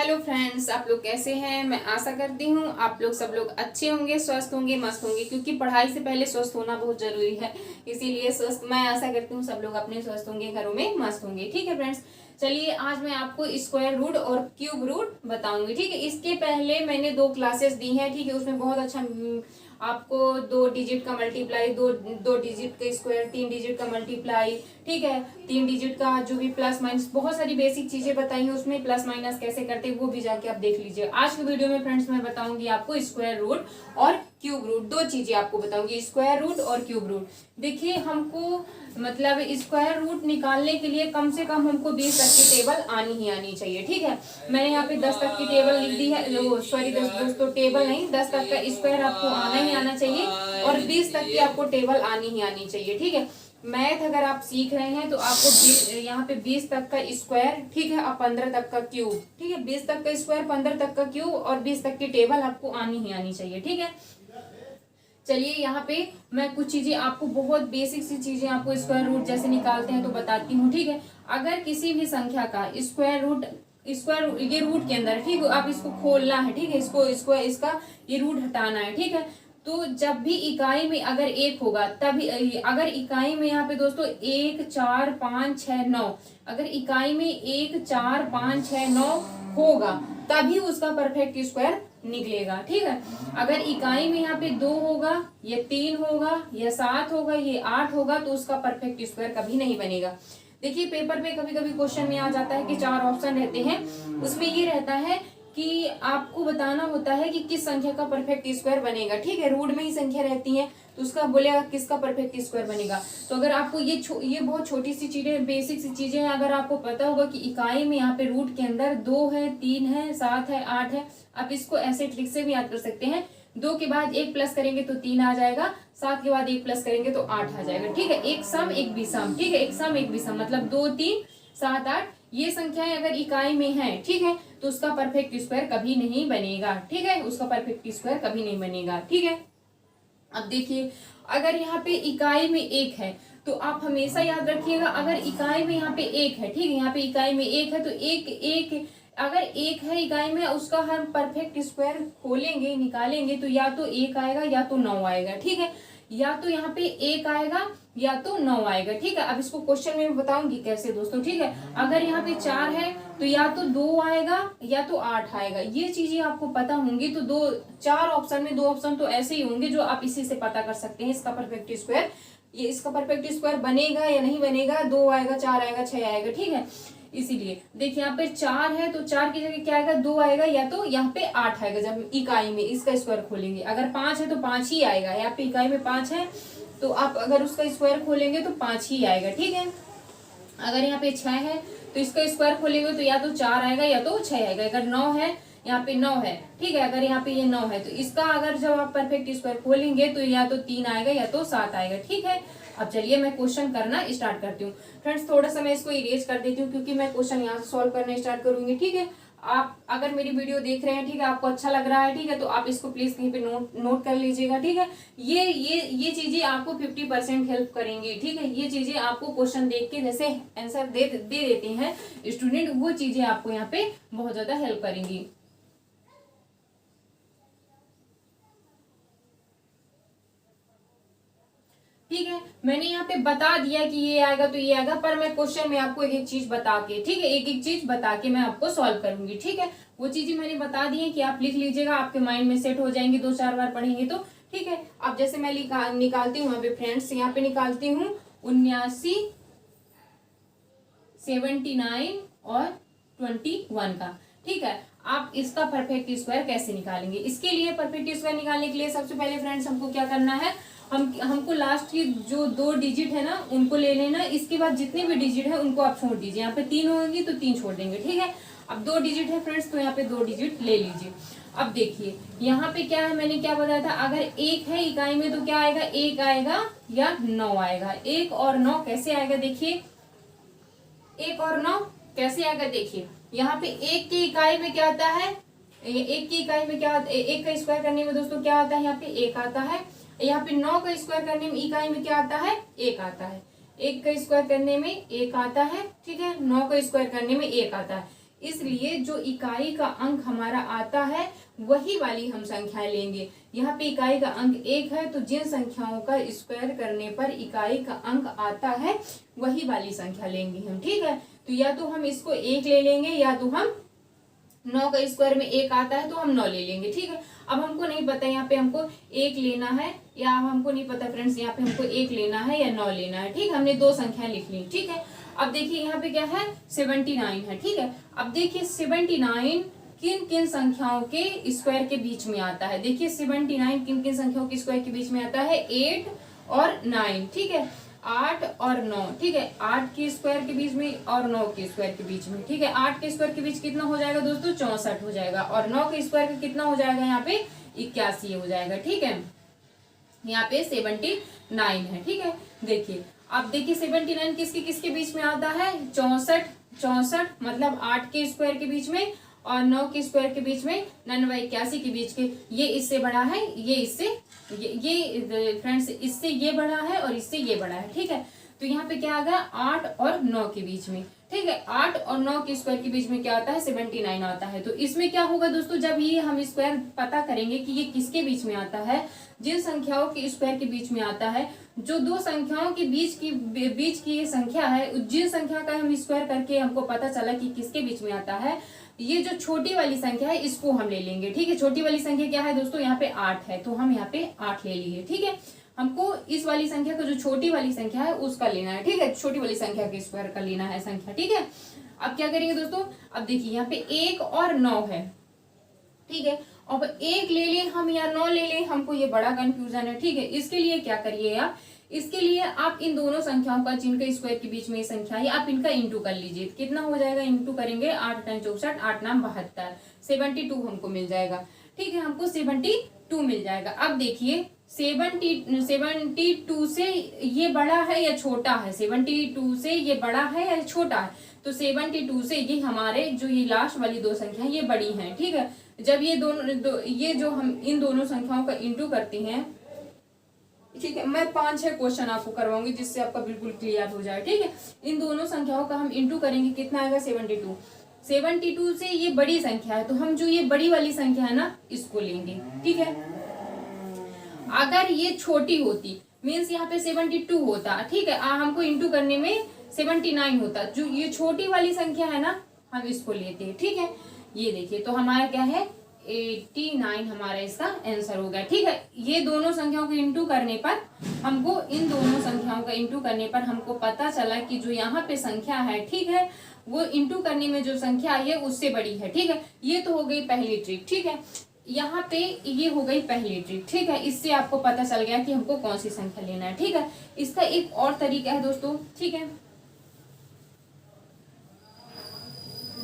Hello friends, आप लोग कैसे हैं। मैं आशा करती हूँ आप लोग सब लोग अच्छे होंगे, स्वस्थ होंगे, मस्त होंगे, क्योंकि पढ़ाई से पहले स्वस्थ होना बहुत जरूरी है। इसीलिए स्वस्थ मैं आशा करती हूँ सब लोग अपने स्वस्थ होंगे, घरों में मस्त होंगे। ठीक है फ्रेंड्स, चलिए आज मैं आपको स्क्वायर रूट और क्यूब रूट बताऊंगी। ठीक है, इसके पहले मैंने 2 क्लासेस दी हैं। ठीक है, उसमें बहुत अच्छा आपको 2 डिजिट का मल्टीप्लाई, दो डिजिट का स्क्वायर, 3 डिजिट का मल्टीप्लाई, ठीक है, 3 डिजिट का जो भी प्लस माइनस, बहुत सारी बेसिक चीजें बताई हैं उसमें। प्लस माइनस कैसे करते हैं वो भी जाके आप देख लीजिए। आज की वीडियो में फ्रेंड्स मैं बताऊंगी आपको स्क्वायर रूट और क्यूब रूट, 2 चीजें आपको बताऊंगी, स्क्वायर रूट और क्यूब रूट। देखिए, हमको मतलब स्क्वायर रूट निकालने के लिए कम से कम हमको 20 तक की टेबल आनी ही आनी चाहिए। ठीक है, मैंने यहाँ पे 10 तक की टेबल लिख दी है। सॉरी, 10 दोस्तों टेबल नहीं, 10 तक का स्क्वायर आपको आना ही आना चाहिए और 20 तक की आपको टेबल आनी ही आनी चाहिए। ठीक है, मैथ अगर आप सीख रहे हैं तो आपको यहाँ पे 20 तक का स्क्वायर, ठीक है, और 15 तक का क्यूब। ठीक है, 20 तक का स्क्वायर, 15 तक का क्यूब और 20 तक की टेबल आपको आनी ही आनी चाहिए। ठीक है, चलिए यहाँ पे मैं कुछ चीजें आपको, बहुत बेसिक सी चीजें आपको स्क्वायर रूट जैसे निकालते हैं तो बताती हूँ। ठीक है, अगर किसी भी संख्या का स्क्वायर रूट, ये रूट के अंदर, ठीक है, आप इसको खोलना है। ठीक है, इसको इसका ये रूट हटाना है। ठीक है, तो जब भी इकाई में अगर 1 होगा तभी, अगर इकाई में यहाँ पे दोस्तों 1 4 5 6 9, अगर इकाई में 1 4 5 6 9 होगा तभी उसका परफेक्ट स्क्वायर निकलेगा। ठीक है, अगर इकाई में यहाँ पे 2 होगा, ये 3 होगा, ये 7 होगा, ये 8 होगा तो उसका परफेक्ट स्क्वायर कभी नहीं बनेगा। देखिए, पेपर में कभी कभी क्वेश्चन में आ जाता है कि 4 ऑप्शन रहते हैं, उसमें ये रहता है कि आपको बताना होता है कि किस संख्या का परफेक्ट स्क्वायर बनेगा। ठीक है, रूट में ही संख्या रहती है तो उसका बोलेगा किसका परफेक्ट स्क्वायर बनेगा। तो अगर आपको ये बहुत छोटी सी चीजें, बेसिक सी चीजें हैं, अगर आपको पता होगा कि इकाई में यहाँ पे रूट के अंदर 2 है, 3 है, 7 है, 8 है, आप इसको ऐसे ट्रिक से भी याद कर सकते हैं। 2 के बाद 1 प्लस करेंगे तो 3 आ जाएगा, 7 के बाद 1 प्लस करेंगे तो 8 आ जाएगा। ठीक है, एक सम एक विषम, ठीक है, एक सम एक विषम मतलब 2 3 7 8, ये संख्याएं अगर इकाई में है, ठीक है, तो उसका परफेक्ट स्क्वायर कभी नहीं बनेगा। ठीक है, उसका परफेक्ट स्क्वायर कभी नहीं बनेगा। ठीक है, अब देखिए, अगर यहाँ पे इकाई में 1 है तो आप हमेशा याद रखिएगा, अगर इकाई में यहाँ पे 1 है, ठीक है, यहाँ पे इकाई में 1 है तो एक अगर 1 है इकाई में, उसका हम परफेक्ट स्क्वायर खोलेंगे, निकालेंगे तो या तो 1 आएगा या तो 9 आएगा। ठीक है, या तो यहाँ पे 1 आएगा या तो 9 आएगा। ठीक है, अब इसको क्वेश्चन में बताऊंगी कैसे दोस्तों। ठीक है, अगर यहाँ पे 4 है तो या तो 2 आएगा या तो 8 आएगा। ये चीजें आपको पता होंगी तो 4 ऑप्शन में 2 ऑप्शन तो ऐसे ही होंगे जो आप इसी से पता कर सकते हैं इसका परफेक्ट स्क्वायर, ये इसका परफेक्ट स्क्वायर बनेगा या नहीं बनेगा। 2 आएगा, 4 आएगा, 6 आएगा। ठीक है, इसीलिए देखिए यहाँ पे 4 है तो 4 की जगह क्या आएगा, 2 आएगा या तो यहाँ पे 8 आएगा जब इकाई में इसका स्क्वायर खोलेंगे। अगर 5 है तो 5 ही आएगा, यहाँ पे इकाई में 5 है तो आप अगर उसका स्क्वायर खोलेंगे तो 5 ही आएगा। ठीक है, अगर यहाँ पे 6 है तो इसका स्क्वायर खोलेंगे तो या तो 4 आएगा या तो 6 आएगा। अगर 9 है, यहाँ पे 9 है, ठीक है, अगर यहाँ पे ये 9 है तो इसका अगर जब आप परफेक्ट स्क्वायर खोलेंगे तो या तो 3 आएगा या तो 7 आएगा। ठीक है, अब चलिए मैं क्वेश्चन करना स्टार्ट करती हूँ। फ्रेंड्स, थोड़ा सा मैं इसको इरेज कर देती हूँ क्योंकि मैं क्वेश्चन यहाँ से सॉल्व करना स्टार्ट करूंगी। ठीक है, आप अगर मेरी वीडियो देख रहे हैं, ठीक है, आपको अच्छा लग रहा है, ठीक है, तो आप इसको प्लीज कहीं पे नोट कर लीजिएगा। ठीक है, ये चीजें आपको 50% हेल्प करेंगी। ठीक है, ये चीजें आपको क्वेश्चन देख के जैसे आंसर दे देते हैं स्टूडेंट, वो चीजें आपको यहाँ पे बहुत ज्यादा हेल्प करेंगी। ठीक है, मैंने यहाँ पे बता दिया कि ये आएगा तो ये आएगा, पर मैं क्वेश्चन में आपको एक एक चीज बता के, ठीक है, एक एक चीज बता के मैं आपको सॉल्व करूंगी। ठीक है, वो चीजें मैंने बता दी है कि आप लिख लीजिएगा, आपके माइंड में सेट हो जाएंगी 2-4 बार पढ़ेंगे तो। ठीक है, अब जैसे मैं निकालती हूँ यहाँ पे फ्रेंड्स, यहाँ पे निकालती हूँ 79, 79 और 21 का। ठीक है, आप इसका परफेक्ट स्क्वायर कैसे निकालेंगे। इसके लिए परफेक्ट स्क्वायर निकालने के लिए सबसे पहले फ्रेंड्स हमको क्या करना है, हमको लास्ट की जो 2 डिजिट है ना उनको ले लेना। इसके बाद जितने भी डिजिट है उनको आप छोड़ दीजिए। यहाँ पे 3 होंगी तो 3 छोड़ देंगे। ठीक है, अब 2 डिजिट है फ्रेंड्स तो यहाँ पे 2 डिजिट ले लीजिए। अब देखिए यहाँ पे क्या है, मैंने क्या बताया था, अगर 1 है इकाई में तो क्या आएगा, 1 आएगा या 9 आएगा। 1 और 9 कैसे आएगा, देखिए 1 और 9 कैसे आएगा। देखिए यहाँ पे 1 की इकाई में क्या आता है, 1 की इकाई में क्या, 1 का स्क्वायर करने में दोस्तों क्या आता है, यहाँ पे 1 आता है। यहाँ पे 9 का स्क्वायर करने में इकाई में क्या आता है, 1 आता है। 1 का स्क्वायर करने में 1 आता है, ठीक है, 9 का स्क्वायर करने में 1 आता है। इसलिए जो इकाई का अंक हमारा आता है वही वाली हम संख्याएं लेंगे। यहाँ पे इकाई का अंक 1 है, तो जिन संख्याओं का स्क्वायर करने पर इकाई का अंक आता है वही वाली संख्या लेंगे हम, ठीक है। तो या तो हम इसको 1 ले लेंगे, या तो हम 9 का स्क्वायर में 1 आता है तो हम 9 ले लेंगे, ठीक है। अब हमको नहीं पता यहाँ पे हमको 1 लेना है या हमको नहीं पता फ्रेंड्स यहाँ पे हमको 1 लेना है या 9 लेना है, ठीक है। हमने 2 संख्या लिख ली, ठीक है। अब देखिए यहाँ पे क्या है, 79 है, ठीक है। अब देखिए 79 किन किन संख्याओं के स्क्वायर के बीच में आता है। देखिए 79 किन किन संख्याओं के स्क्वायर के बीच में आता है, 8 और 9, ठीक है। 8 और 9, ठीक है। 8 के स्क्वायर के बीच में और 9 के स्क्वायर के बीच में, ठीक है। 8 के स्क्वायर के बीच कितना हो जाएगा दोस्तों, 64 हो जाएगा, और 9 के स्क्वायर का कितना हो जाएगा यहाँ पे, 81 हो जाएगा, ठीक है। यहाँ पे 79 है, ठीक है। देखिए अब देखिए 79 किसके किसके बीच में आता है, 64 मतलब 8 के स्क्वायर के बीच में और 9 के स्क्वायर के बीच में, 81 के बीच के। ये इससे बड़ा है, ये इससे ये फ्रेंड्स इससे ये बड़ा है और इससे ये बड़ा है, ठीक है। तो यहाँ पे क्या आ गया, 8 और 9 के बीच में, ठीक है। 8 और 9 के स्क्वायर के बीच में क्या आता है, 79 आता है। तो इसमें क्या होगा दोस्तों, जब ये हम स्क्वायर पता करेंगे कि ये किसके बीच में आता है, जिन संख्याओं के स्क्वायर के बीच में आता है, जो दो संख्याओं के बीच की ये संख्या है, जिन संख्या का हम स्क्वायर करके हमको पता चला कि किसके बीच में आता है, ये जो छोटी वाली संख्या है इसको हम ले लेंगे, ठीक है। छोटी वाली संख्या क्या है दोस्तों, यहाँ पे 8 है, तो हम यहाँ पे 8 ले लिए, ठीक है। हमको इस वाली संख्या को, जो छोटी वाली संख्या है उसका लेना है, ठीक है। छोटी वाली संख्या के स्क्वायर का लेना है संख्या, ठीक है। अब क्या करेंगे दोस्तों, अब देखिए यहाँ पे 1 और 9 है, ठीक है। अब 1 ले लें हम या 9 ले लें, हमको ये बड़ा कंफ्यूजन है, ठीक है। इसके लिए क्या करिए आप, इसके लिए आप इन दोनों संख्याओं का, जिनके स्क्वायर के बीच में ये संख्या है, आप इनका इंटू कर लीजिए। कितना हो जाएगा, इंटू करेंगे 8 × 64, 8 × 9 72, 72 हमको मिल जाएगा, ठीक है। हमको 72 मिल जाएगा। अब देखिए 72 से ये बड़ा है या छोटा है, 72 से ये बड़ा है या छोटा है, तो 72 से ये हमारे जो ये लास्ट वाली दो संख्या ये बड़ी हैं, ठीक है। जब ये ये जो हम इन दोनों संख्याओं का इंटू करते हैं, ठीक है, मैं 5-6 क्वेश्चन आपको करवाऊंगी जिससे आपका बिल्कुल क्लियर हो जाए, ठीक है। इन दोनों संख्याओं का हम इंटू करेंगे, कितना आएगा, 72 से ये बड़ी संख्या है, तो हम जो ये बड़ी वाली संख्या है ना इसको लेंगे, ठीक है। अगर ये छोटी होती, मीन्स यहाँ पे 72 होता, ठीक है, हमको इंटू करने में 79 होता, जो ये छोटी वाली संख्या है ना हम इसको लेते हैं, ठीक है। ये देखिए तो हमारा क्या है, 89 हमारा इसका आंसर हो गया, ठीक है। ये दोनों संख्याओं को इंटू करने पर हमको, इन दोनों संख्याओं का इंटू करने पर हमको पता चला कि जो यहाँ पे संख्या है, ठीक है, वो इंटू करने में जो संख्या आई है उससे बड़ी है, ठीक है। ये तो हो गई पहली ट्रिक, ठीक है। यहाँ पे ये हो गई पहली ट्रिक, ठीक है। इससे आपको पता चल गया कि हमको कौन सी संख्या लेना है, ठीक है। इसका एक और तरीका है दोस्तों, ठीक है।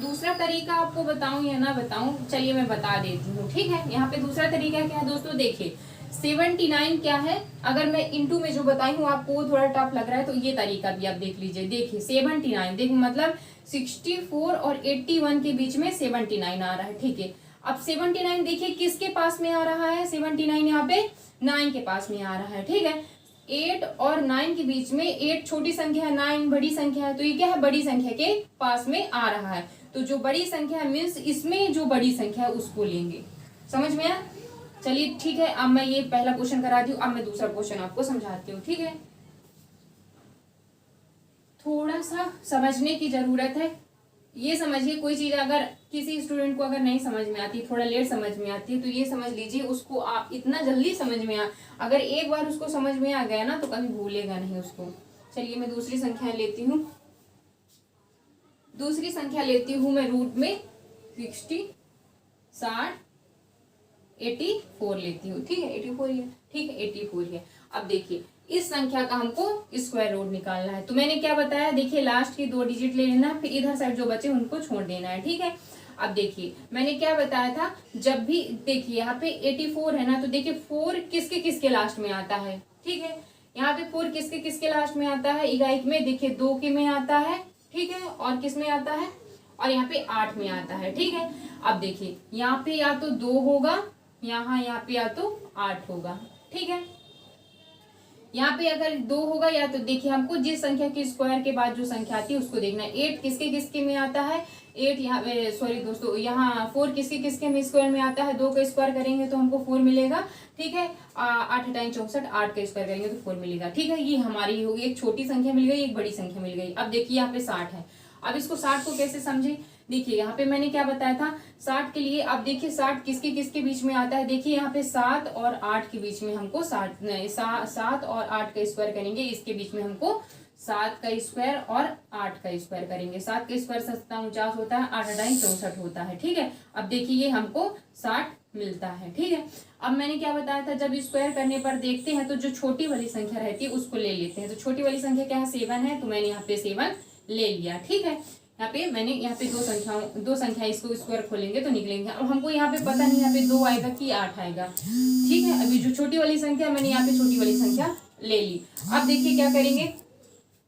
दूसरा तरीका आपको बताऊं या ना बताऊं, चलिए मैं बता देती हूँ, ठीक है। यहाँ पे दूसरा तरीका क्या है दोस्तों, देखिए 79 क्या है, अगर मैं इंटू में जो बताई हूँ आपको वो थोड़ा टफ लग रहा है तो ये तरीका भी आप देख लीजिए। देखिए 79 देखिए मतलब 64 और 81 के बीच में 79 आ रहा है, ठीक है। अब 79 देखिए किसके पास में आ रहा है, 79 यहाँ पे 9 के पास में आ रहा है, ठीक है। 8 और 9 के बीच में, 8 छोटी संख्या है, 9 बड़ी संख्या है, तो ये क्या है, बड़ी संख्या के पास में आ रहा है। तो जो बड़ी संख्या है मीन्स इसमें जो बड़ी संख्या है उसको लेंगे, समझ में आया। चलिए ठीक है, अब मैं ये पहला क्वेश्चन करा दी हूँ, अब मैं दूसरा क्वेश्चन आपको समझाती हूँ, ठीक है। थोड़ा सा समझने की जरूरत है, ये समझिए कोई चीज अगर किसी स्टूडेंट को अगर नहीं समझ में आती, थोड़ा लेट समझ में आती है, तो ये समझ लीजिए उसको आप इतना जल्दी समझ में अगर एक बार उसको समझ में आ गया ना तो कभी भूलेगा नहीं उसको। चलिए मैं दूसरी संख्या लेती हूँ, दूसरी संख्या लेती हूँ मैं रूट में 60, 60, 84 लेती हूँ, ठीक है। 84 है, ठीक है, 84 है। अब देखिए इस संख्या का हमको स्क्वायर रूट निकालना है, तो मैंने क्या बताया, देखिए लास्ट की 2 डिजिट ले लेना, फिर इधर साइड जो बचे उनको छोड़ देना है, ठीक है। अब देखिए मैंने क्या बताया था, जब भी देखिए यहाँ पे 84 है ना, तो देखिए 4 किसके किसके लास्ट में आता है, ठीक है। यहाँ पे 4 किसके किसके लास्ट में आता है, इकाई में देखिए 2 के में आता है, ठीक है, और किस में आता है, और यहाँ पे 8 में आता है, ठीक है। अब देखिए यहाँ पे या तो 2 होगा, यहाँ पे या तो 8 होगा, ठीक है। यहाँ पे अगर 2 होगा या तो देखिए हमको जिस संख्या की स्क्वायर के बाद जो संख्या आती है उसको देखना है। 8 किसके किसके में आता है, 8 यहाँ सॉरी दोस्तों यहाँ 4 किसके किसके में स्क्वायर में आता है, 2 का स्क्वायर करेंगे तो हमको 4 मिलेगा, ठीक है। 8 टाइम 64, 8 का स्क्वायर करेंगे तो 4 मिलेगा, ठीक है। ये हमारी होगी, एक छोटी संख्या मिल गई, एक बड़ी संख्या मिल गई। अब देखिए यहाँ पे 60 है। अब इसको 60 को कैसे समझे, देखिए यहाँ पे मैंने क्या बताया था 60 के लिए। अब देखिए 60 किसके किसके बीच में आता है, देखिए यहाँ पे 7 और 8 के बीच में हमको 7 और 8 का स्क्वायर करेंगे, इसके बीच में हमको 7 का स्क्वायर और 8 का स्क्वायर करेंगे। 7 का स्क्वायर 7 होता है, 8 टाइम 64 होता है, ठीक है। अब देखिए ये हमको 60 मिलता है, ठीक है। अब मैंने क्या बताया था, जब स्क्वायर करने पर देखते हैं तो जो छोटी वाली संख्या रहती है उसको ले लेते हैं। तो छोटी वाली संख्या क्या है, 7 है, तो मैंने यहाँ पे 7 ले लिया, ठीक है। यहाँ पे मैंने यहाँ पे दो संख्या इसको स्क्वायर खोलेंगे तो निकलेंगे। अब हमको यहाँ पे पता नहीं यहाँ पे 2 आएगा कि 8 आएगा, ठीक है। अभी जो छोटी वाली संख्या मैंने यहाँ पे छोटी वाली संख्या ले ली। अब देखिए क्या करेंगे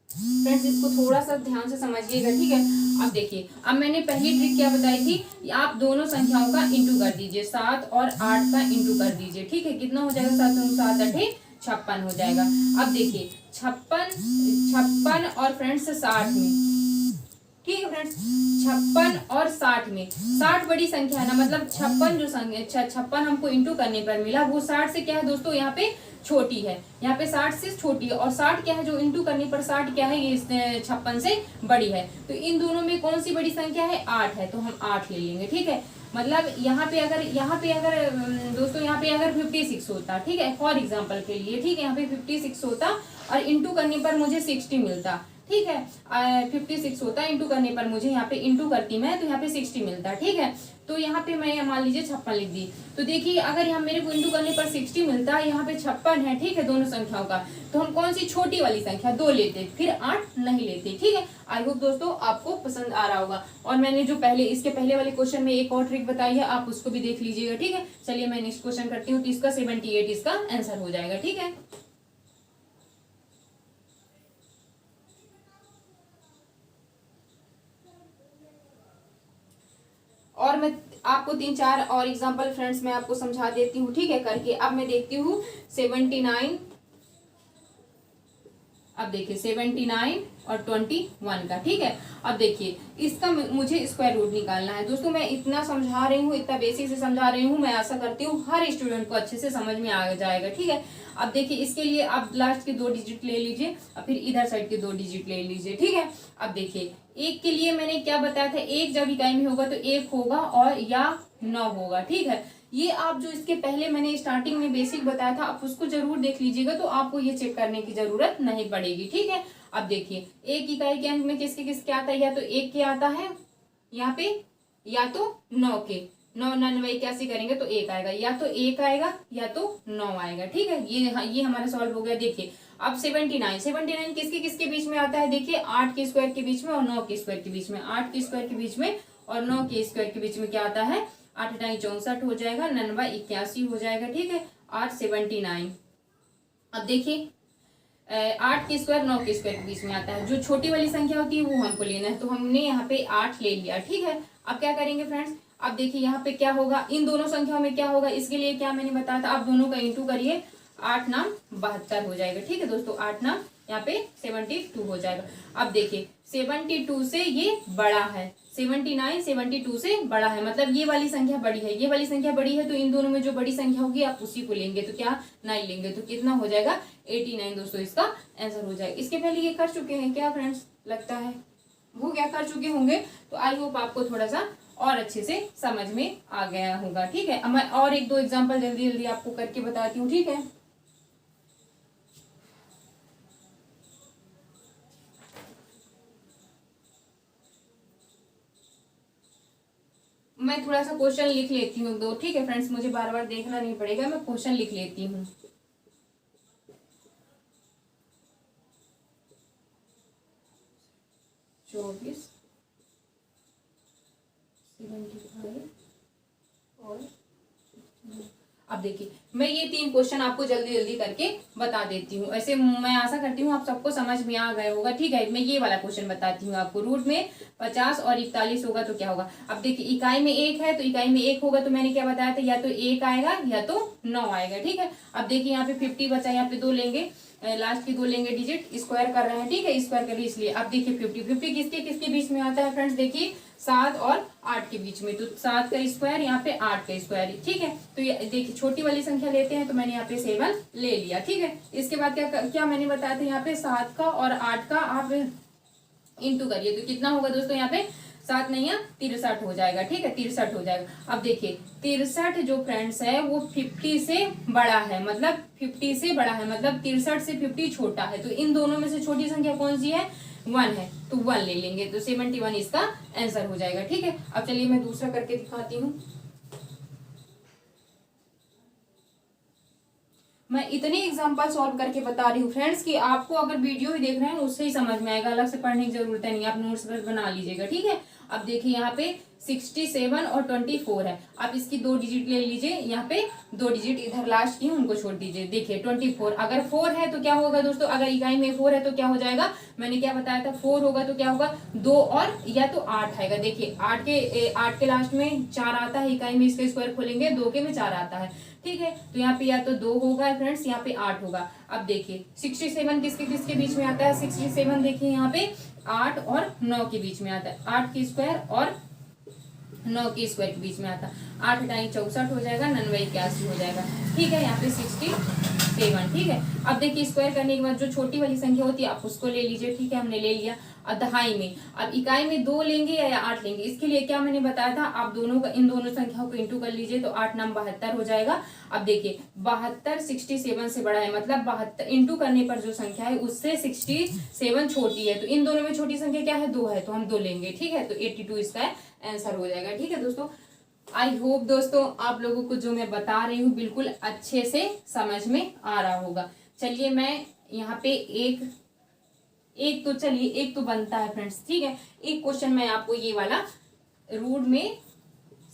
फ्रेंड्स, इसको थोड़ा सा ध्यान से समझिएगा, ठीक है। अब देखिए, अब मैंने पहली ट्रिक क्या बताई थी, आप दोनों संख्याओं का इंटू कर दीजिए, 7 और 8 का इंटू कर दीजिए, ठीक है। कितना हो जाएगा, 7 और 7 8 56 हो जाएगा। अब देखिए 56 और फ्रेंड्स 60 में, ठीक है फ्रेंड्स, 56 और 60 में, 60 बड़ी संख्या है ना, मतलब 56 जो संख्या 56 हमको इंटू करने पर मिला वो 60 से क्या है दोस्तों, यहाँ पे छोटी है, यहाँ पे 60 से छोटी है। और 60 क्या है, जो इंटू करने पर 60 क्या है, ये 56 से बड़ी है। तो इन दोनों में कौन सी बड़ी संख्या है, 8 है, तो हम 8 ले लेंगे, ठीक है। मतलब यहाँ पे अगर दोस्तों यहाँ पे अगर 56 होता, ठीक है, फॉर एग्जाम्पल के लिए, ठीक है, यहाँ पे 56 होता और इंटू करने पर मुझे 60 मिलता, ठीक है। 56 होता है, इंटू करने पर मुझे यहाँ पे इंटू करती मैं तो यहाँ पे 60 मिलता, ठीक है। तो यहाँ पे मैं मान लीजिए 56 लिख दी। तो देखिए अगर यहाँ मेरे को इंटू करने पर 60 मिलता है, यहाँ पे 56 है, ठीक है, दोनों संख्याओं का, तो हम कौन सी छोटी वाली संख्या 2 लेते, फिर 8 नहीं लेते, ठीक है। आई होप दोस्तों आपको पसंद आ रहा होगा। और मैंने जो इसके पहले वाले क्वेश्चन में एक और ट्रिक बताई है, आप उसको भी देख लीजिएगा, ठीक है। चलिए मैं नेक्स्ट क्वेश्चन करती हूँ, तो इसका 78 इसका आंसर हो जाएगा, ठीक है। और मैं आपको 3-4 और एग्जांपल फ्रेंड्स मैं आपको समझा देती हूँ, ठीक है, करके। अब मैं देखती हूँ 79, अब देखिए 79 और 21 का, ठीक है। अब देखिए इसका मुझे स्क्वायर रूट निकालना है दोस्तों। मैं इतना समझा रही हूँ, इतना बेसिक से समझा रही हूँ, मैं आशा करती हूँ हर स्टूडेंट को अच्छे से समझ में आ जाएगा, ठीक है। अब देखिए इसके लिए आप लास्ट के 2 डिजिट ले लीजिए और फिर इधर साइड के 2 डिजिट ले लीजिए, ठीक है। अब देखिए एक के लिए मैंने क्या बताया था, एक जब इकाई में होगा तो 1 होगा और या 9 होगा, ठीक है। ये आप जो इसके पहले मैंने स्टार्टिंग में बेसिक बताया था, आप उसको जरूर देख लीजिएगा, तो आपको ये चेक करने की जरूरत नहीं पड़ेगी, ठीक है। अब देखिए एक इकाई के अंक में किसके किसके आता है, या तो 1 के आता है यहाँ पे, या तो 9 के, 9 99 81 करेंगे तो 1 आएगा, या तो 1 आएगा या तो 9 आएगा, ठीक है। ये हमारा सॉल्व हो गया। देखिए अब 79 किसके किसके बीच में आता है, देखिए 8 के स्क्वायर के बीच में और 9 के स्क्वायर के बीच में, 8 के स्क्वायर के बीच में और 9 के स्क्वायर के बीच में क्या आता है, 8 टाइम 64 हो जाएगा, 99 81 हो जाएगा, ठीक है। 8 79। अब देखिए 8 के स्क्वायर 9 के स्क्वायर के बीच में आता है, जो छोटी वाली संख्या होती है वो हमको लेना है, तो हमने यहाँ पे 8 ले लिया, ठीक है। अब क्या करेंगे फ्रेंड्स, अब देखिए यहाँ पे क्या होगा, इन दोनों संख्याओं में क्या होगा, इसके लिए क्या मैंने बताया था, आप दोनों का इंटू करिए, 8 नाम 72 हो जाएगा, ठीक है दोस्तों। 8 नाम यहाँ पे 72 हो जाएगा। अब देखिए 72 से ये बड़ा है, 79 72 से बड़ा है, मतलब ये वाली संख्या बड़ी है, ये वाली संख्या बड़ी है, तो इन दोनों में जो बड़ी संख्या होगी आप उसी को लेंगे, तो क्या 9 लेंगे, तो कितना हो जाएगा 89 दोस्तों, इसका आंसर हो जाएगा। इसके पहले ये कर चुके हैं क्या फ्रेंड्स, लगता है वो क्या कर चुके होंगे, तो आई होप आपको थोड़ा सा और अच्छे से समझ में आ गया होगा, ठीक है। अब मैं और 1-2 एग्जाम्पल जल्दी जल्दी आपको करके बताती हूँ, ठीक है। मैं थोड़ा सा क्वेश्चन लिख लेती हूँ 2, ठीक है फ्रेंड्स, मुझे बार बार देखना नहीं पड़ेगा, मैं क्वेश्चन लिख लेती हूँ। चौबीस 75 और अब देखिए मैं ये 3 क्वेश्चन आपको जल्दी जल्दी करके बता देती हूँ। ऐसे मैं आशा करती हूँ आप सबको समझ में आ गया होगा, ठीक है। मैं ये वाला क्वेश्चन बताती हूँ आपको, रूट में 50 और 41 होगा तो क्या होगा। अब देखिए इकाई में 1 है, तो इकाई में 1 होगा तो मैंने क्या बताया था, या तो 1 आएगा या तो 9 आएगा, ठीक है। अब देखिए यहाँ पे 50 बचा, यहाँ पे 2 लेंगे, लास्ट के 2 लेंगे डिजिट, स्क्वायर कर रहे हैं, ठीक है, स्क्वायर करिए। इसलिए अब देखिए 50 किसके किसके बीच में आता है फ्रेंड्स, देखिए 7 और 8 के बीच में, तो 7 का स्क्वायर यहाँ पे 8 का स्क्वायर, ठीक है। तो ये देखिए छोटी वाली संख्या लेते हैं, तो मैंने यहाँ पे 7 ले लिया, ठीक है। इसके बाद क्या क्या मैंने बताया था, यहाँ पे 7 का और 8 का आप इंटू करिए, तो कितना होगा दोस्तों, यहाँ पे 7 नहीं 63 हो जाएगा, ठीक है, 63 हो जाएगा। अब देखिए 63 जो फ्रेंड्स है वो 50 से बड़ा है, मतलब 50 से बड़ा है, मतलब 63 से 50 छोटा है। तो इन दोनों में से छोटी संख्या कौन सी है, 1 है, तो 1 ले लेंगे, तो 71 इसका आंसर हो जाएगा, ठीक है। अब चलिए मैं दूसरा करके दिखाती हूँ। मैं इतने एग्जाम्पल सॉल्व करके बता रही हूँ फ्रेंड्स कि आपको अगर वीडियो ही देख रहे हैं उससे ही समझ में आएगा, अलग से पढ़ने की जरूरत नहीं, आप नोट्स बस बना लीजिएगा, ठीक है। अब देखिए यहाँ पे 67 और 24 है, आप इसकी 2 डिजिट ले लीजिए, यहाँ पे 2 डिजिट इधर लास्ट की उनको छोड़ दीजिए। देखिए 24, अगर 4 है तो क्या होगा दोस्तों, अगर इकाई में 4 है तो क्या हो जाएगा, मैंने क्या बताया था, 4 होगा तो क्या होगा, 2 और या तो 8 आएगा। देखिए 8 के लास्ट में 4 आता है, इकाई में इसका स्क्वायर खोलेंगे 2 के में 4 आता है, ठीक है। तो यहाँ पे या तो 2 होगा फ्रेंड्स, यहाँ पे 8 होगा। अब देखिए 67 किसके किसके बीच में आता है, 67 देखिए यहाँ पे 8 और 9 के बीच में आता है, 8 की स्क्वायर और 9 की स्क्वायर के बीच में आता है, 8 हटाएंगे 64 हो जाएगा, 99 81 हो जाएगा, ठीक है। यहाँ पे 67, ठीक है। अब देखिए स्क्वायर करने के बाद जो छोटी वाली संख्या होती है आप उसको ले लीजिए, ठीक है, हमने ले लिया। अब दहाई में, अब इकाई में 2 लेंगे या 8 लेंगे, इसके लिए क्या मैंने बताया था, आप दोनों का इन दोनों संख्याओं को इंटू कर लीजिए, तो 8 9 72 हो जाएगा। अब देखिए 72 67 से बड़ा है, मतलब 72 इंटू करने पर जो संख्या है उससे 67 छोटी है, तो इन दोनों में छोटी संख्या क्या है, 2 है, तो हम 2 लेंगे, ठीक है। तो 82 इसका आंसर हो जाएगा, ठीक है दोस्तों। आई होप दोस्तों आप लोगों को जो मैं बता रही हूँ बिल्कुल अच्छे से समझ में आ रहा होगा। चलिए मैं यहाँ पे एक तो बनता है फ्रेंड्स, ठीक है। एक क्वेश्चन मैं आपको ये वाला रूट में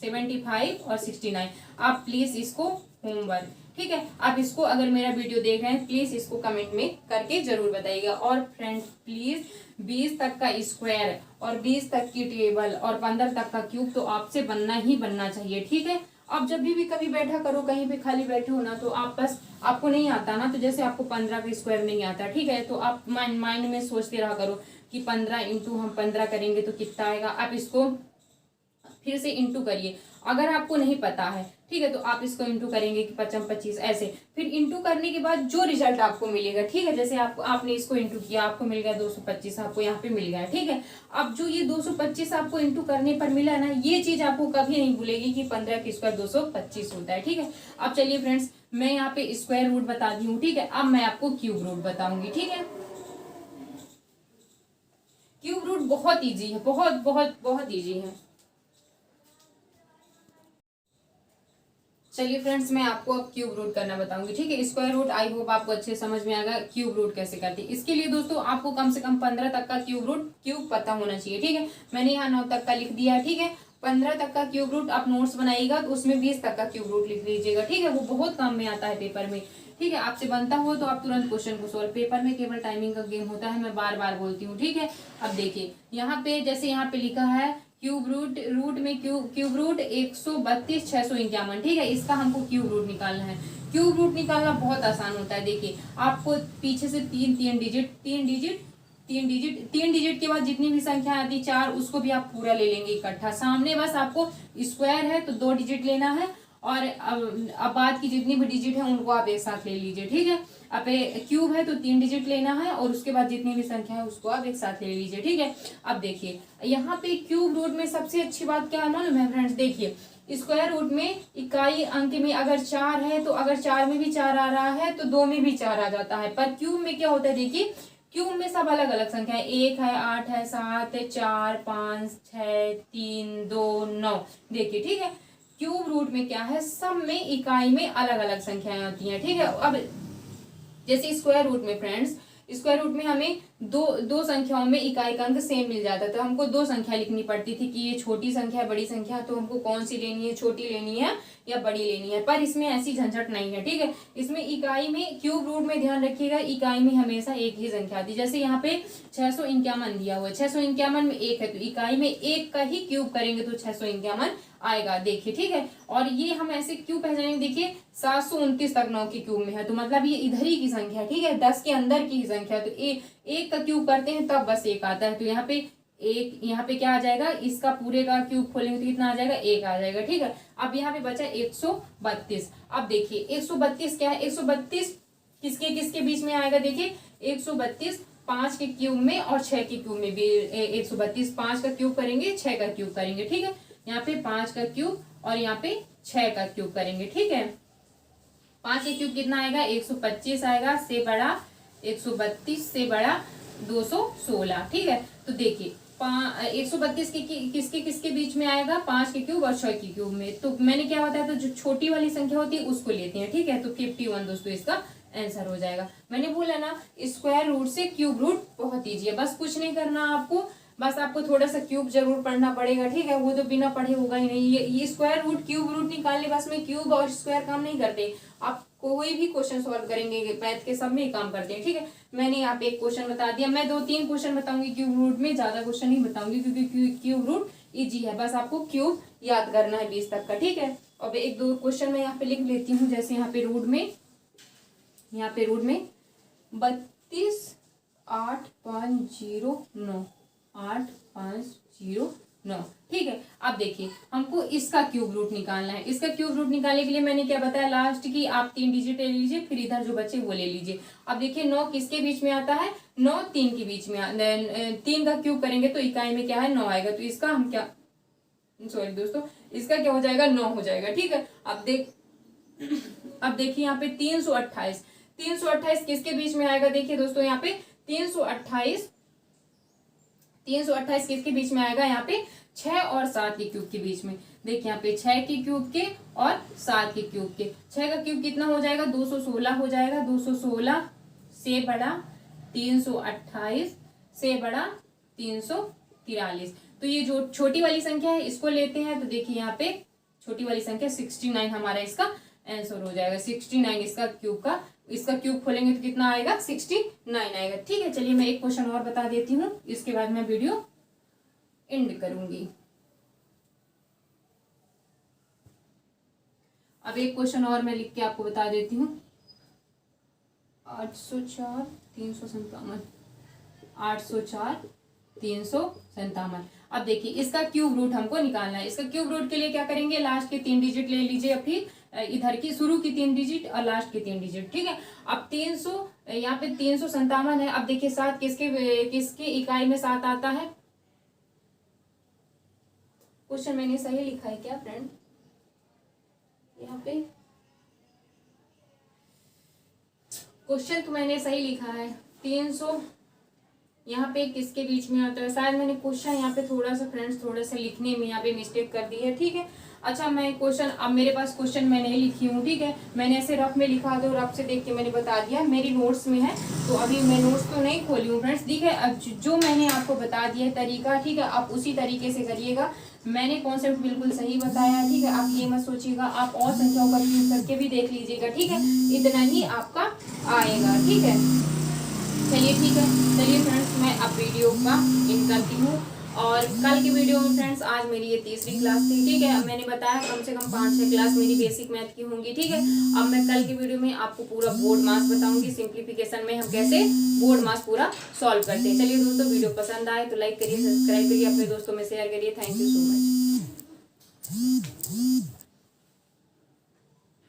75 और 69, आप प्लीज इसको होमवर्क, ठीक है, आप इसको अगर मेरा वीडियो देख रहे हैं प्लीज इसको कमेंट में करके जरूर बताइएगा। और फ्रेंड्स प्लीज 20 तक का स्क्वायर और 20 तक की टेबल और 15 तक का क्यूब तो आपसे बनना ही बनना चाहिए, ठीक है। आप जब भी कभी बैठा करो, कहीं पे खाली बैठे हो ना, तो आप बस आपको नहीं आता ना, तो जैसे आपको 15 का स्क्वायर नहीं आता, ठीक है, तो आप माइंड में सोचते रहा करो कि 15 इंटू हम 15 करेंगे तो कितना आएगा, आप इसको फिर से इंटू करिए। अगर आपको नहीं पता है, ठीक है, तो आप इसको इंटू करेंगे कि 55 25 ऐसे, फिर इंटू करने के बाद जो रिजल्ट आपको मिलेगा, ठीक है, जैसे आपने इसको इंटू किया, आपको मिल गया 225, आपको यहाँ पे मिल गया, ठीक है। अब जो ये 225 आपको इंटू करने पर मिला ना, ये चीज आपको कभी नहीं भूलेगी कि 15 की स्क्वायर 225 होता है, ठीक है। अब चलिए फ्रेंड्स मैं यहाँ पे स्क्वायर रूट बता दी हूँ, ठीक है। अब मैं आपको क्यूब रूट बताऊंगी, ठीक है। क्यूब रूट बहुत ईजी है, बहुत बहुत बहुत ईजी है। चलिए फ्रेंड्स मैं आपको अब क्यूब रूट करना बताऊंगी, ठीक है। स्क्वायर रूट आई होप आपको अच्छे समझ में आएगा, क्यूब रूट कैसे करते हैं। इसके लिए दोस्तों आपको कम से कम 15 तक का क्यूब पता होना चाहिए, ठीक है। मैंने यहाँ 9 तक का लिख दिया है, ठीक है। 15 तक का क्यूब रूट आप नोट्स बनाइएगा तो उसमें 20 तक का क्यूब रूट लिख लीजिएगा, ठीक है। वो बहुत काम में आता है पेपर में, ठीक है। आपसे बनता हो तो आप तुरंत क्वेश्चन को सोल्व, पेपर में केवल टाइमिंग का गेम होता है, मैं बार बार बोलती हूँ, ठीक है। अब देखिए यहाँ पे जैसे यहाँ पे लिखा है क्यूब रूट में क्यूब रूट 132 651, ठीक है। इसका हमको क्यूब रूट निकालना है। क्यूब रूट निकालना बहुत आसान होता है। देखिए आपको पीछे से तीन डिजिट के बाद जितनी भी संख्या आती 4 उसको भी आप पूरा ले लेंगे इकट्ठा। सामने बस आपको स्क्वायर है तो 2 डिजिट लेना है, और अब बाद की जितनी भी डिजिट है उनको आप एक साथ ले लीजिए, ठीक है। अब क्यूब है तो 3 डिजिट लेना है, और उसके बाद जितनी भी संख्या है उसको आप एक साथ ले लीजिए, ठीक है। अब देखिए यहाँ पे क्यूब रूट में सबसे अच्छी बात क्या है मालूम है फ्रेंड्स, देखिए स्क्वायर रूट में इकाई अंक में अगर 4 है तो अगर 4 में भी 4 आ रहा है तो 2 में भी 4 आ जाता है, पर क्यूब में क्या होता है, देखिए क्यूब में सब अलग अलग संख्या है, 1 है 8 है 7 है 4 5 6 3 2 9, देखिए, ठीक है। क्यूब रूट में क्या है, सब में इकाई में अलग अलग संख्याएं होती हैं, ठीक है। अब जैसे स्क्वायर रूट में फ्रेंड्स, स्क्वायर रूट में हमें दो दो संख्याओं में इकाई का अंक सेम मिल जाता है, तो हमको दो संख्या लिखनी पड़ती थी कि ये छोटी संख्या है बड़ी संख्या, तो हमको कौन सी लेनी है, छोटी लेनी है या बड़ी लेनी है। पर इसमें ऐसी झंझट नहीं है, ठीक है। इसमें इकाई में क्यूब रूट में ध्यान रखिएगा, इकाई में हमेशा एक ही संख्या आती है। जैसे यहाँ पे 651 दिया हुआ है, 651 में एक है, तो इकाई में एक का ही क्यूब करेंगे तो 651 आएगा, देखिए, ठीक है। और ये हम ऐसे क्यों पहचानेंगे, देखिए 729 तक 9 के क्यूब में है, तो मतलब ये इधर ही की संख्या, ठीक है, 10 के अंदर की ही संख्या, तो एक का क्यूब करते हैं तब बस एक आता है, तो यहाँ पे एक, यहाँ पे क्या आ जाएगा, इसका पूरे का क्यूब खोलेंगे तो कितना आ जाएगा, एक आ जाएगा, ठीक है। अब यहाँ पे बचा 132। अब देखिए 132 क्या है, 132 किसके किसके बीच में आएगा, देखिए 132 5 के क्यूब में और 6 के क्यूब में भी 132, 5 का क्यूब करेंगे 6 का क्यूब करेंगे, ठीक है। यहाँ पे 5 का क्यूब और यहाँ पे 6 का क्यूब करेंगे, ठीक है। 5 के क्यूब कितना आएगा, 125 आएगा, से बड़ा 132 से बड़ा 216, ठीक है। तो देखिए 132 किसके किसके बीच में आएगा, 5 के क्यूब और 6 के क्यूब में। तो मैंने क्या बताया था, जो छोटी वाली संख्या होती है उसको लेते हैं, ठीक है। तो 51 दोस्तों इसका आंसर हो जाएगा। मैंने बोला ना स्क्वायर रूट से क्यूब रूट बहुत ईजी है, बस कुछ नहीं करना आपको, बस आपको थोड़ा सा क्यूब जरूर पढ़ना पड़ेगा, ठीक है। वो तो बिना पढ़े होगा ही नहीं। ये स्क्वायर रूट क्यूब रूट निकालने बस में क्यूब और स्क्वायर काम नहीं करते, आप कोई भी क्वेश्चन सॉल्व करेंगे मैथ के सब में काम करते हैं, ठीक है। मैंने यहाँ पे एक क्वेश्चन बता दिया, मैं 2-3 क्वेश्चन बताऊंगी क्यूब रूट में, ज्यादा क्वेश्चन नहीं बताऊंगी क्योंकि क्यूब रूट इजी है, बस आपको क्यूब याद करना है 20 तक का, ठीक है। अब 1-2 क्वेश्चन मैं यहाँ पे लिख लेती हूँ। जैसे यहाँ पे रूट में 32 8509, ठीक है। अब देखिए हमको इसका क्यूब रूट निकालना है। इसका क्यूब रूट निकालने के लिए मैंने क्या बताया, लास्ट की आप 3 डिजिट ले लीजिए, फिर इधर जो बचे वो ले लीजिए। अब देखिए 9 किसके बीच में आता है, 9 3 के बीच में, 3 का क्यूब करेंगे तो इकाई में क्या है 9 आएगा, तो इसका हम क्या, सॉरी दोस्तों, इसका क्या हो जाएगा 9 हो जाएगा, ठीक है। अब देखिए यहाँ पे 328 किसके बीच में आएगा, देखिए दोस्तों यहाँ पे 328 किसके बीच में आएगा, यहाँ पे 6 और 7 के क्यूब के बीच में। देखिए यहाँ पे 6 के क्यूब के और 7 के क्यूब के, 6 का क्यूब कितना हो जाएगा, 216 हो जाएगा, 216 से बड़ा 328 से बड़ा 343। तो ये जो छोटी वाली संख्या है इसको लेते हैं, तो देखिए यहाँ पे छोटी वाली संख्या 69 हमारा इसका आंसर हो जाएगा। 69 इसका क्यूब खोलेंगे तो कितना आएगा, 69 आएगा, ठीक है। चलिए मैं एक क्वेश्चन और बता देती हूँ, इसके बाद मैं वीडियो एंड करूंगी। अब एक क्वेश्चन और मैं लिख के आपको बता देती हूँ। 804 357। अब देखिए इसका क्यूब रूट हमको निकालना है। इसका क्यूब रूट के लिए क्या करेंगे, लास्ट के 3 डिजिट ले लीजिए, फिर इधर की शुरू की 3 डिजिट और लास्ट के 3 डिजिट, ठीक है। अब 300, यहाँ पे 357 है। अब देखिए 7 किसके इकाई में 7 आता है, क्वेश्चन मैंने सही लिखा है क्या फ्रेंड, यहाँ पे क्वेश्चन तो मैंने सही लिखा है, 300 यहाँ पे किसके बीच में आता है, शायद मैंने क्वेश्चन यहाँ पे थोड़ा सा लिखने में यहाँ पे मिस्टेक कर दी है, ठीक है। अच्छा मैं क्वेश्चन, अब मेरे पास क्वेश्चन मैं नहीं लिखी हूँ, ठीक है, मैंने ऐसे रफ में लिखा दो, रफ से देख के मैंने बता दिया, मेरी नोट्स में है, तो अभी मैं नोट्स तो नहीं खोली हूँ फ्रेंड्स, ठीक है। अब जो मैंने आपको बता दिया है तरीका, ठीक है, आप उसी तरीके से करिएगा। मैंने कॉन्सेप्ट बिल्कुल सही बताया, ठीक है। आप ये मत सोचिएगा, आप और संख्याओं का यूज करके भी देख लीजिएगा, ठीक है, इतना ही आपका आएगा, ठीक है। चलिए ठीक है, चलिए फ्रेंड्स मैं अब वीडियो का एंड करती हूँ। और कल की वीडियो में फ्रेंड्स, आज मेरी ये तीसरी क्लास थी, ठीक है। मैंने बताया कम से कम 5-6 क्लास मेरी बेसिक मैथ की होंगी, ठीक है। अब मैं कल की वीडियो में आपको पूरा बोर्ड मास बताऊंगी, सिंप्लीफिकेशन में हम कैसे बोर्ड मास पूरा सॉल्व करते हैं। चलिए दोस्तों, वीडियो पसंद आए तो लाइक करिए, सब्सक्राइब करिए, अपने दोस्तों में शेयर करिए। Thank you so much.